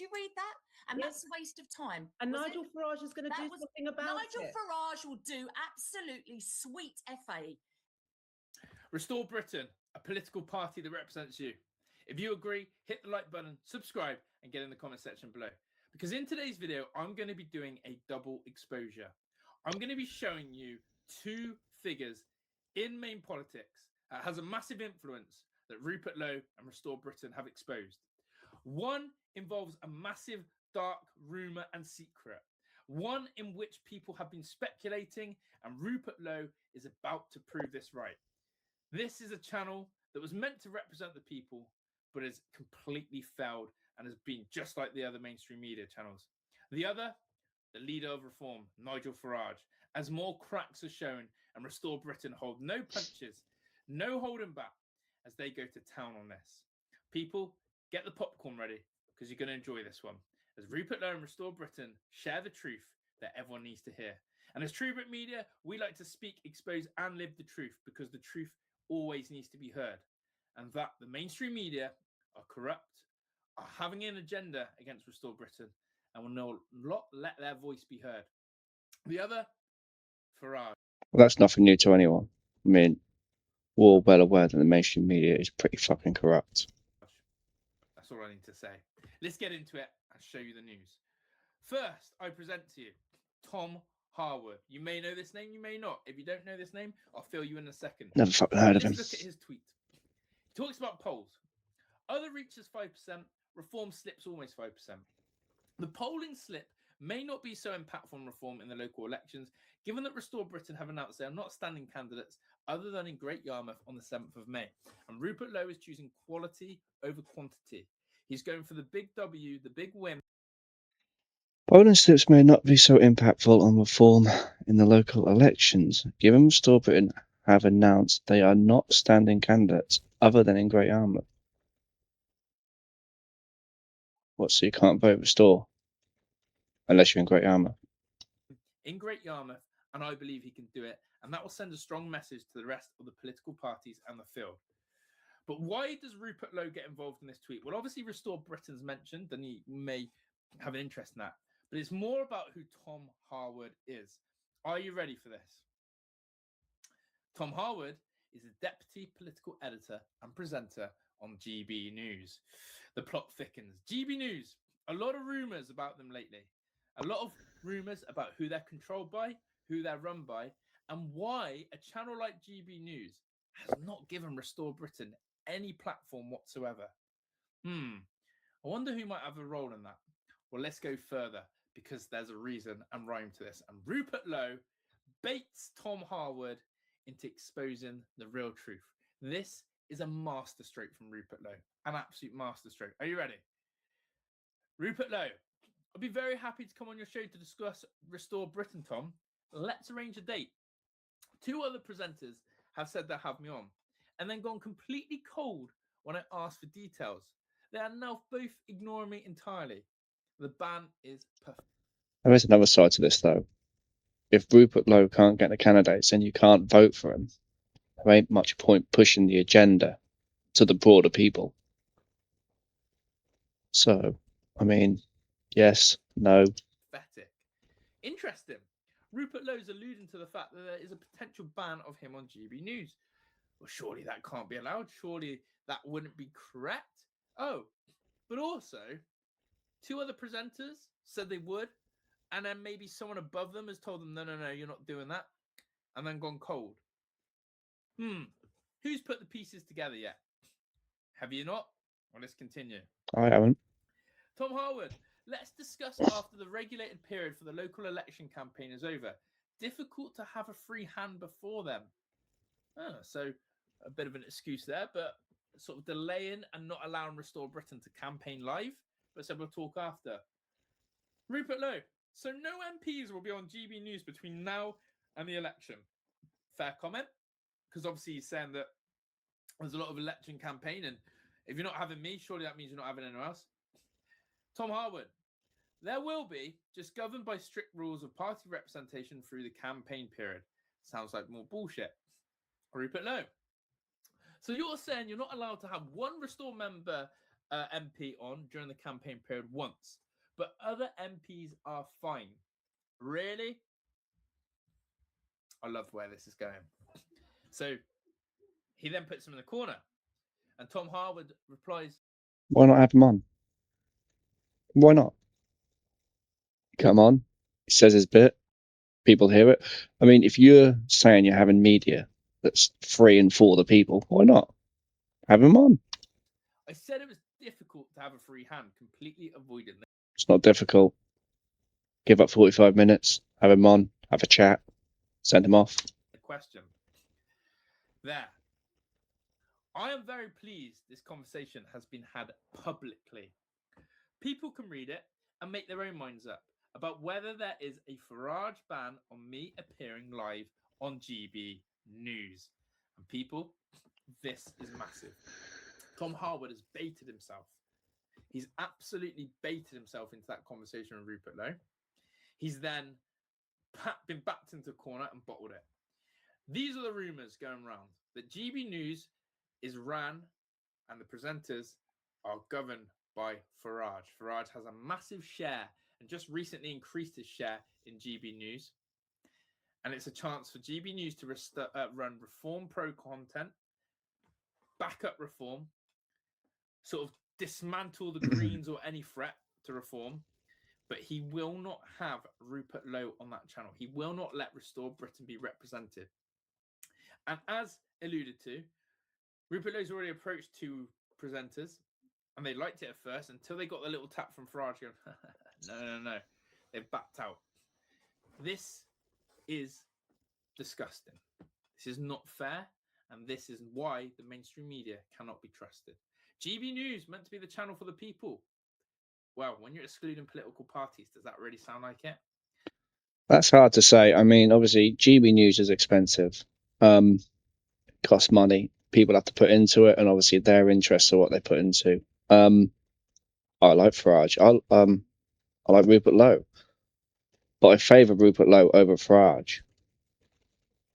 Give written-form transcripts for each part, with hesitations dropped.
Do you read that? And Yes. that's a waste of time. And Was Nigel Farage is going to do something about Nigel it. Farage will do absolutely sweet FA. Restore Britain, a political party that represents you. If you agree, hit the like button, subscribe, and get in the comment section below. Because in today's video, I'm going to be doing a double exposure. I'm going to be showing you two figures in main politics that has a massive influence that Rupert Lowe and Restore Britain have exposed. One involves a massive dark rumour and secret. One in which people have been speculating, and Rupert Lowe is about to prove this right. This is a channel that was meant to represent the people, but has completely failed and has been just like the other mainstream media channels. The other, the leader of reform, Nigel Farage, as more cracks are shown and Restore Britain hold no punches, no holding back as they go to town on this. People, get the popcorn ready because you're going to enjoy this one. As Rupert Lowe and Restore Britain share the truth that everyone needs to hear. And as True Brit Media, we like to speak, expose, and live the truth because the truth always needs to be heard. And that the mainstream media are corrupt, are having an agenda against Restore Britain, and will not let their voice be heard. The other, Farage. Well, that's nothing new to anyone. I mean, we're all well aware that the mainstream media is pretty fucking corrupt. That's all I need to say. Let's get into it and show you the news. First, I present to you Tom Harwood. You may know this name, you may not. If you don't know this name, I'll fill you in a second. Never fucking heard of him. Let's look at his tweet. He talks about polls. Other reaches 5%, reform slips almost 5%. The polling slip may not be so impactful on reform in the local elections, given that Restore Britain have announced they are not standing candidates other than in Great Yarmouth on the 7th of May. And Rupert Lowe is choosing quality over quantity. He's going for the big W, the big win. Polling slips may not be so impactful on reform in the local elections, given Restore Britain have announced they are not standing candidates other than in Great Yarmouth. What, so you can't vote Restore unless you're in Great Yarmouth? In Great Yarmouth, and I believe he can do it, and that will send a strong message to the rest of the political parties and the field. But why does Rupert Lowe get involved in this tweet? Well, obviously Restore Britain's mentioned, and he may have an interest in that. But it's more about who Tom Harwood is. Are you ready for this? Tom Harwood is a deputy political editor and presenter on GB News. The plot thickens. GB News, a lot of rumours about them lately. A lot of rumours about who they're controlled by, who they're run by, and why a channel like GB News has not given Restore Britain any platform whatsoever. I wonder who might have a role in that. Well, let's go further because there's a reason and rhyme to this. And Rupert Lowe baits Tom Harwood into exposing the real truth. This is a masterstroke from Rupert Lowe, an absolute masterstroke. Are you ready? Rupert Lowe, I'll be very happy to come on your show to discuss Restore Britain, Tom. Let's arrange a date. Two other presenters have said they'll have me on and then gone completely cold when I asked for details. They are now both ignoring me entirely. The ban is perfect. There is another side to this, though. If Rupert Lowe can't get the candidates and you can't vote for him, there ain't much point pushing the agenda to the broader people. So, I mean, yes, no. Pathetic. Interesting. Rupert Lowe's alluding to the fact that there is a potential ban of him on GB News. Well, surely that can't be allowed. Surely that wouldn't be correct. Oh, but also, two other presenters said they would, and then maybe someone above them has told them, no, you're not doing that, and then gone cold. Who's put the pieces together yet? Have you not? Well, let's continue. I haven't. Tom Harwood, let's discuss after the regulated period for the local election campaign is over. Difficult to have a free hand before then. So a bit of an excuse there, but sort of delaying and not allowing Restore Britain to campaign live. But so we'll talk after. Rupert Lowe, so no MPs will be on GB News between now and the election. Fair comment, because obviously he's saying that there's a lot of election campaign, and if you're not having me, surely that means you're not having anyone else. Tom Harwood, there will be, just governed by strict rules of party representation through the campaign period. Sounds like more bullshit. Rupert Lowe, so you're saying you're not allowed to have one Restore member MP on during the campaign period once, but other MPs are fine. Really? I love where this is going. So he then puts him in the corner, and Tom Harwood replies, "Why not have him on? Why not? Come on." He says his bit. People hear it. I mean, if you're saying you're having media that's free and for the people, why not? Have him on. I said it was difficult to have a free hand, completely avoiding that. It's not difficult. Give up 45 minutes, have him on, have a chat, send him off. The question. There. I am very pleased this conversation has been had publicly. People can read it and make their own minds up about whether there is a Farage ban on me appearing live on GB News. And people, this is massive. Tom Harwood has baited himself. He's absolutely baited himself into that conversation with Rupert Lowe. He's then been backed into a corner and bottled it. These are the rumours going around that GB News is ran and the presenters are governed by Farage. Farage has a massive share and just recently increased his share in GB News. And it's a chance for GB News to run Reform Pro content, back up Reform, sort of dismantle the Greens or any threat to Reform. But he will not have Rupert Lowe on that channel. He will not let Restore Britain be represented. And as alluded to, Rupert Lowe's already approached two presenters, and they liked it at first until they got the little tap from Farage going, no. They've backed out. This is disgusting. This is not fair, and this is why the mainstream media cannot be trusted. GB News meant to be the channel for the people. Well, when you're excluding political parties, does that really sound like it? That's hard to say. I mean, obviously, GB News is expensive. It costs money. People have to put into it, and obviously their interests are what they put into. I like Farage. I like Rupert Lowe. But I favour Rupert Lowe over Farage.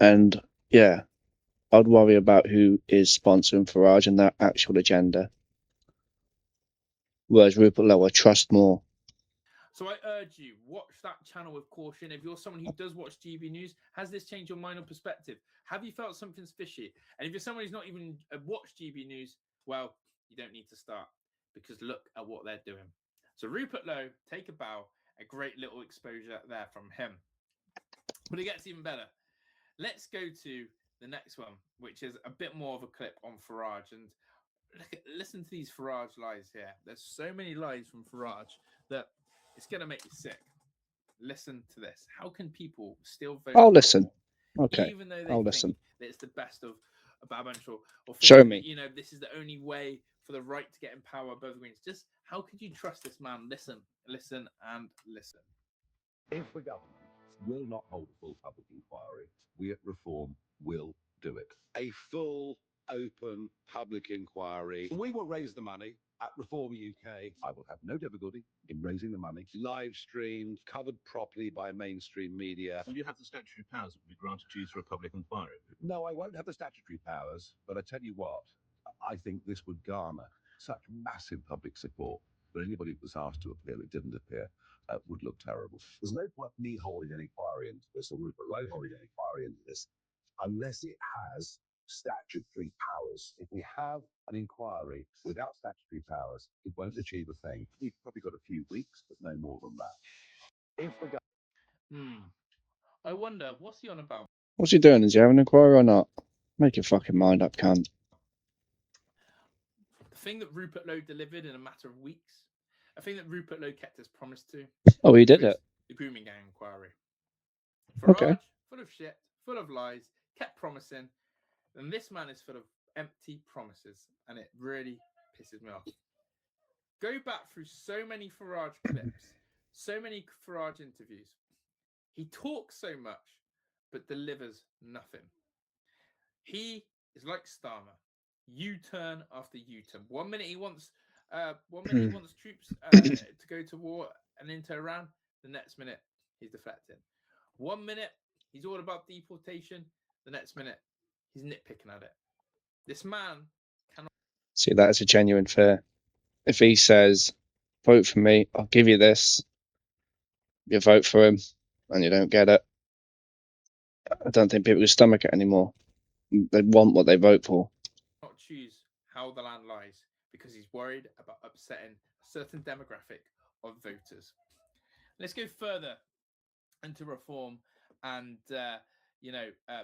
And, yeah, I'd worry about who is sponsoring Farage and their actual agenda. Whereas Rupert Lowe, I trust more. So I urge you, watch that channel with caution. If you're someone who does watch GB News, has this changed your mind or perspective? Have you felt something's fishy? And if you're someone who's not even watched GB News, well, you don't need to start, because look at what they're doing. So Rupert Lowe, take a bow. A great little exposure there from him. But it gets even better. Let's go to the next one, which is a bit more of a clip on Farage. And listen to these Farage lies here. There's so many lies from Farage that it's going to make you sick. Listen to this. How can people still vote? I'll listen. Okay. Even though they I'll think listen. that it's the best of Babantro, or show me. You know, this is the only way for the right to get in power above the Greens. Just how could you trust this man? Listen, and listen. If the government will not hold a full public inquiry, we at Reform will do it. A full, open public inquiry. We will raise the money at Reform UK. I will have no difficulty in raising the money. Live streamed, covered properly by mainstream media. Will you have the statutory powers that would be granted to you through a public inquiry? No, I won't have the statutory powers, but I tell you what, I think this would garner such massive public support that anybody that was asked to appear that didn't appear would look terrible. There's no point me holding an inquiry into this, or Rupert Lowe holding an inquiry into this, unless it has statutory powers. If we have an inquiry without statutory powers, it won't achieve a thing. We've probably got a few weeks, but no more than that. If the I wonder, what's he on about? What's he doing? Is he having an inquiry or not? Make your fucking mind up, cunt. The thing that Rupert Lowe delivered in a matter of weeks, a thing that Rupert Lowe kept his promise to. Oh, he did it. The grooming gang inquiry. Farage, Okay. full of shit, full of lies, kept promising, and this man is full of empty promises, and it really pisses me off. Go back through so many Farage clips, so many Farage interviews. He talks so much, but delivers nothing. He is like Starmer. U-turn after U-turn. 1 minute he wants troops to go to war and into Iran. The next minute he's deflecting. 1 minute he's all about deportation. The next minute he's nitpicking at it. This man cannot. See, that is a genuine fear. if he says, vote for me, I'll give you this, you vote for him, and you don't get it, I don't think people can stomach it anymore. They want what they vote for. Not choose how the land lies because he's worried about upsetting a certain demographic of voters. Let's go further into reform and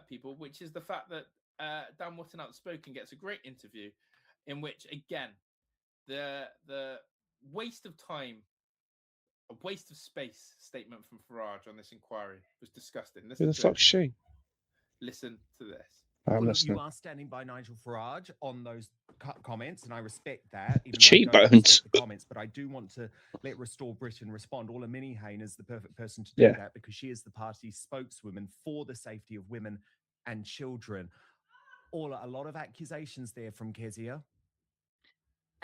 people, which is the fact that Dan Wootton Outspoken gets a great interview in which, again, the waste of time, a waste of space statement from Farage on this inquiry was disgusting. Who the fuck's she? Listen to this. I'm Well, listening. you are standing by Nigel Farage on those comments, and I respect that. Even Cheap though I don't bones. respect the comments, but I do want to let Restore Britain respond. Ola Minihane is the perfect person to do Yeah. that because she is the party's spokeswoman for the safety of women and children. Ola, a lot of accusations there from Kezia.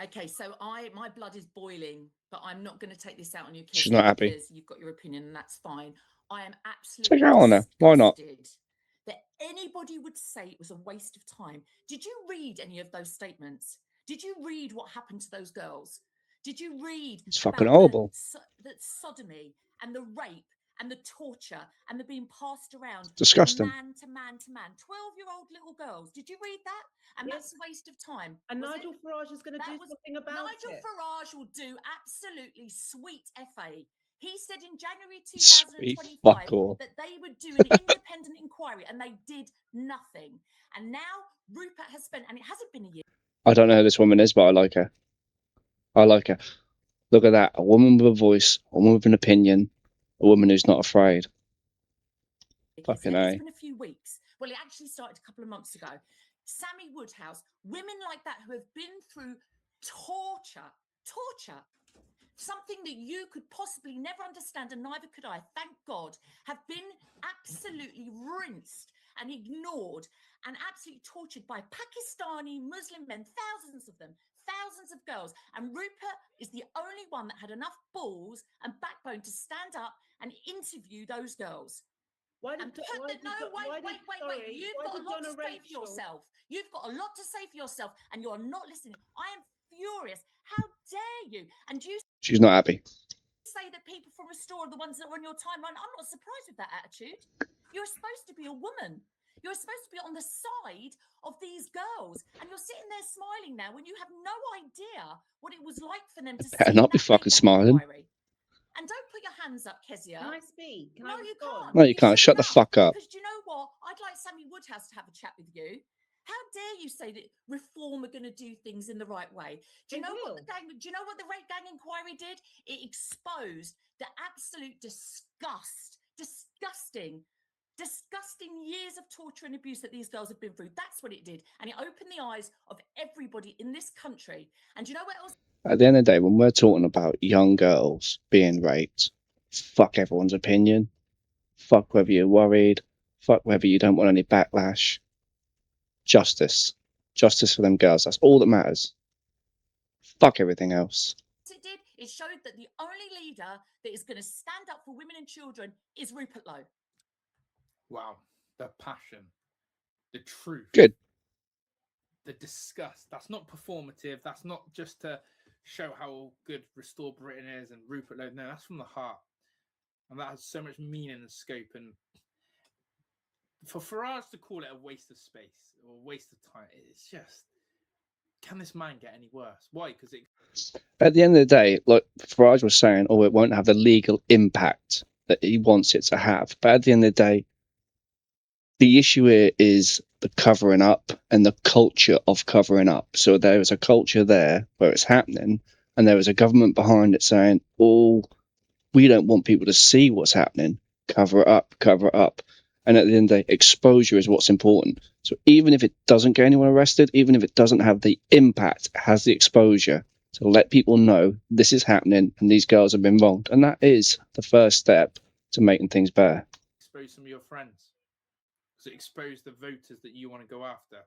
Okay, so my blood is boiling, but I'm not going to take this out on you, Kezia, She's not happy. because you've got your opinion, and that's fine. I am Take absolutely it out on her. Why not? disgusted that anybody would say it was a waste of time. Did you read any of those statements? Did you read what happened to those girls? Did you read It's fucking about horrible. the sodomy and the rape and the torture and the being passed around Disgusting. from man to man to man? 12-year-old little girls. Did you read that? And Yes. that's a waste of time. And Was it? Nigel Farage is going to That do was- something about Nigel it. Farage will do absolutely sweet FA. He said in January Sweet 2025 fuck all. that they would do an independent inquiry, and they did nothing. And now Rupert has spent, and it hasn't been a year. I don't know who this woman is, but I like her. I like her. Look at that. A woman with a voice, a woman with an opinion, a woman who's not afraid. Fucking It's A. been a few weeks. Well, it actually started a couple of months ago. Sammy Woodhouse, women like that who have been through torture, something that you could possibly never understand, and neither could I, thank God, have been absolutely rinsed and ignored and absolutely tortured by Pakistani Muslim men, thousands of them, thousands of girls. And Rupert is the only one that had enough balls and backbone to stand up and interview those girls. Why And did, put why that, did, no, why wait. did, You've why got a did lot to Donna say for Rachel- yourself. You've got a lot to say for yourself, and you're not listening. I am furious. How dare you? And you She's not happy. say that people from Restore are the ones that are on your timeline. I'm not surprised with that attitude. You're supposed to be a woman. You're supposed to be on the side of these girls, and you're sitting there smiling now when you have no idea what it was like for them to Better see not be that fucking Red Gang smiling. inquiry. And don't put your hands up, Kezia. Can I speak? Can No, I you respond? can't. No, you can't. You've Shut the said fuck enough, up. Because do you know what? I'd like Sammy Woodhouse to have a chat with you. How dare you say that reform are going to do things in the right way? Do you They know what will. do you know what the Red Gang inquiry did? It exposed the absolute disgusting years of torture and abuse that these girls have been through. That's what it did. And it opened the eyes of everybody in this country. And do you know what else? At the end of the day, when we're talking about young girls being raped, fuck everyone's opinion. Fuck whether you're worried. Fuck whether you don't want any backlash. Justice. Justice for them girls. That's all that matters. Fuck everything else. It did. It showed that the only leader that is going to stand up for women and children is Rupert Lowe. Wow. The passion, the truth. Good. The disgust. That's not performative. That's not just to show how good Restore Britain is and Rupert Lowe. No, that's from the heart. And that has so much meaning and scope. And for Farage to call it a waste of space or a waste of time, it's just, can this man get any worse? Why? Because it... At the end of the day, like Farage was saying, oh, it won't have the legal impact that he wants it to have. But at the end of the day, the issue here is the covering up and the culture of covering up. So there is a culture there where it's happening, and there is a government behind it saying, oh, we don't want people to see what's happening. Cover it up, cover it up. And at the end of the day, exposure is what's important. So even if it doesn't get anyone arrested, even if it doesn't have the impact, it has the exposure to let people know this is happening and these girls have been wronged. And that is the first step to making things better. Expose some of your friends. Does it expose the voters that you want to go after?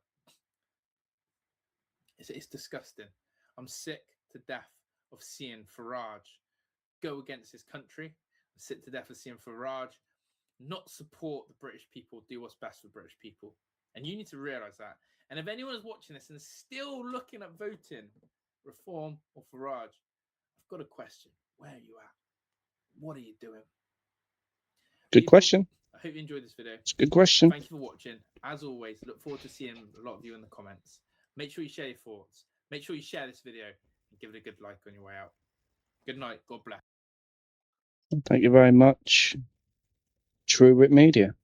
It's disgusting. I'm sick to death of seeing Farage go against his country. I'm sick to death of seeing Farage not support the British people, do what's best for British people. And you need to realise that. And if anyone is watching this and still looking at voting Reform, or Farage? I've got a question. Where are you at? What are you doing? Good question. I hope you enjoyed this video. It's a good question. Thank you for watching. As always, look forward to seeing a lot of you in the comments. Make sure you share your thoughts. Make sure you share this video and give it a good like on your way out. Good night. God bless. Thank you very much, True Wit Media.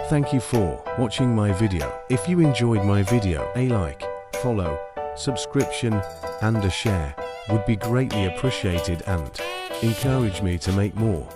Thank you for watching my video. If you enjoyed my video, a like, follow, subscription and a share would be greatly appreciated and encourage me to make more.